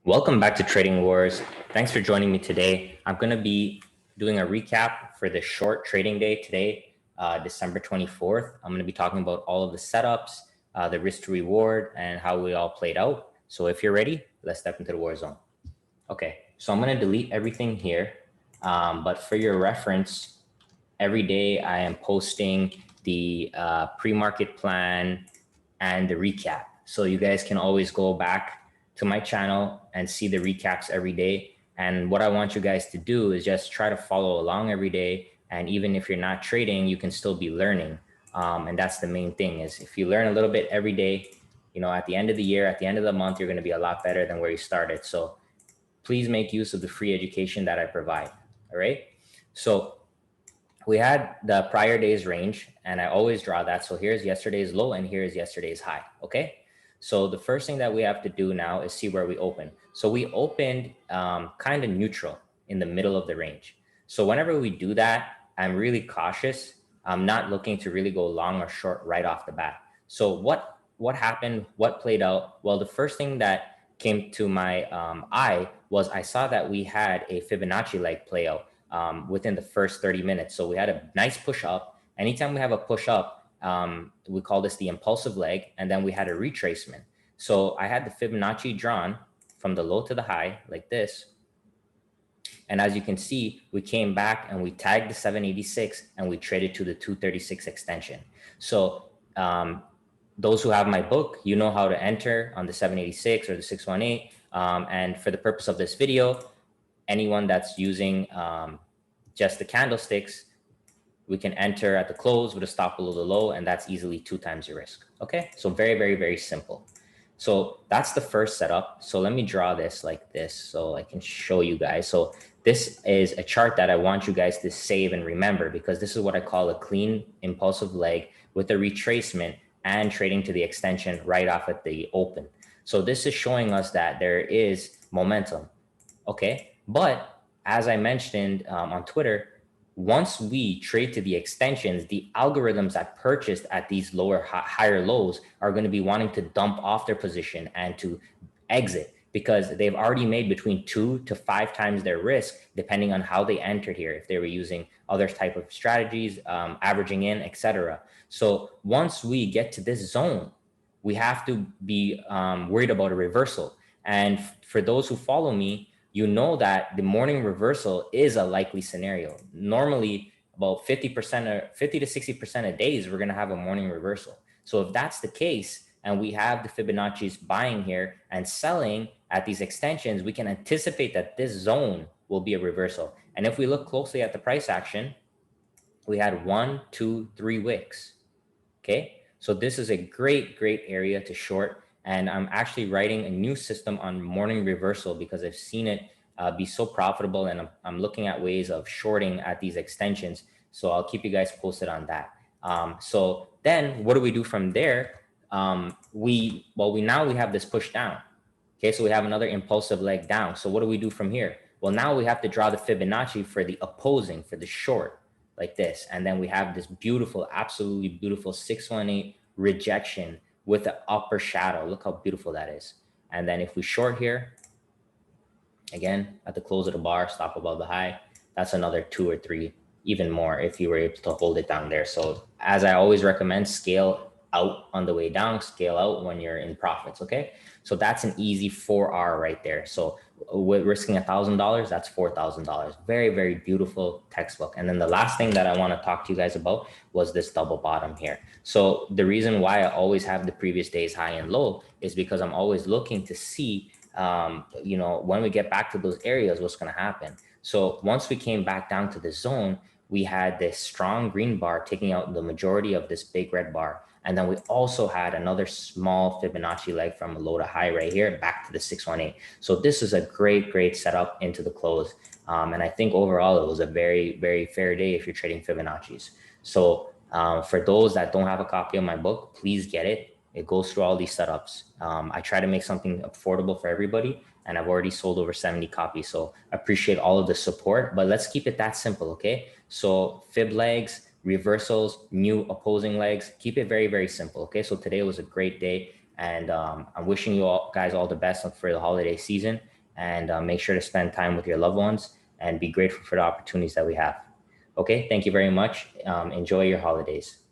Welcome back to Trading Wars. Thanks for joining me today. I'm going to be doing a recap for the short trading day today, December 24th. I'm going to be talking about all of the setups, the risk to reward, and how we all played out. So if you're ready, let's step into the war zone. Okay, so I'm going to delete everything here. But for your reference, every day I am posting the pre-market plan and the recap. So you guys can always go back to my channel and see the recaps every day. And what I want you guys to do is just try to follow along every day. And even if you're not trading, you can still be learning. And that's the main thing is if you learn a little bit every day, you know, at the end of the year, at the end of the month, you're going to be a lot better than where you started. So please make use of the free education that I provide. All right. So we had the prior day's range and I always draw that. So here's yesterday's low and here's yesterday's high. Okay. So the first thing that we have to do now is see where we open. So we opened kind of neutral in the middle of the range. So whenever we do that, I'm really cautious. I'm not looking to really go long or short right off the bat. So what happened? What played out? Well, the first thing that came to my eye was I saw that we had a Fibonacci leg play out within the first 30 minutes. So we had a nice push up. Anytime we have a push up, we call this the impulsive leg, and then we had a retracement. So I had the Fibonacci drawn from the low to the high like this. And as you can see, we came back and we tagged the 786 and we traded to the 236 extension. So those who have my book, you know how to enter on the 786 or the 618. And for the purpose of this video, anyone that's using just the candlesticks, we can enter at the close with a stop below the low, and that's easily 2 times your risk. Okay, so very, very, very simple. So that's the first setup. So let me draw this like this so I can show you guys. So this is a chart that I want you guys to save and remember, because this is what I call a clean impulsive leg with a retracement and trading to the extension right off at the open. So this is showing us that there is momentum. Okay, but as I mentioned on Twitter, once we trade to the extensions, the algorithms that purchased at these higher lows are going to be wanting to dump off their position and to exit, because they've already made between 2 to 5 times their risk, depending on how they entered here, if they were using other type of strategies, averaging in, etc. So once we get to this zone, we have to be worried about a reversal. And for those who follow me, you know that the morning reversal is a likely scenario. Normally, about 50% or 50 to 60% of days, we're going to have a morning reversal. So if that's the case, and we have the Fibonacci's buying here and selling at these extensions, we can anticipate that this zone will be a reversal. And if we look closely at the price action, we had 1, 2, 3 wicks. Okay, so this is a great, great area to short. And I'm actually writing a new system on morning reversal because I've seen it be so profitable, and I'm looking at ways of shorting at these extensions. So I'll keep you guys posted on that. So then what do we do from there? We have this push down. Okay, so we have another impulsive leg down. So what do we do from here? Well, now we have to draw the Fibonacci for the opposing, for the short, like this. And then we have this beautiful, absolutely beautiful 618 rejection with the upper shadow. Look how beautiful that is. And then if we short here, again, at the close of the bar, stop above the high, that's another 2 or 3, even more if you were able to hold it down there. So as I always recommend, scale out on the way down, scale out when you're in profits, okay? So that's an easy 4R right there. So with risking $1,000, that's $4,000. Very, very beautiful textbook. And then the last thing that I want to talk to you guys about was this double bottom here. So the reason why I always have the previous day's high and low is because I'm always looking to see, you know, when we get back to those areas, what's going to happen. So once we came back down to the zone, we had this strong green bar taking out the majority of this big red bar. And then we also had another small Fibonacci leg from low to high right here, back to the 618. So this is a great, great setup into the close. And I think overall, it was a very, very fair day if you're trading Fibonacci's. So for those that don't have a copy of my book, please get it. It goes through all these setups. I try to make something affordable for everybody, and I've already sold over 70 copies. So I appreciate all of the support, but let's keep it that simple, okay? So fib legs, reversals, new opposing legs, keep it very, very simple, okay? So today was a great day, and I'm wishing you all guys all the best for the holiday season. and make sure to spend time with your loved ones and be grateful for the opportunities that we have. Okay, thank you very much. Enjoy your holidays.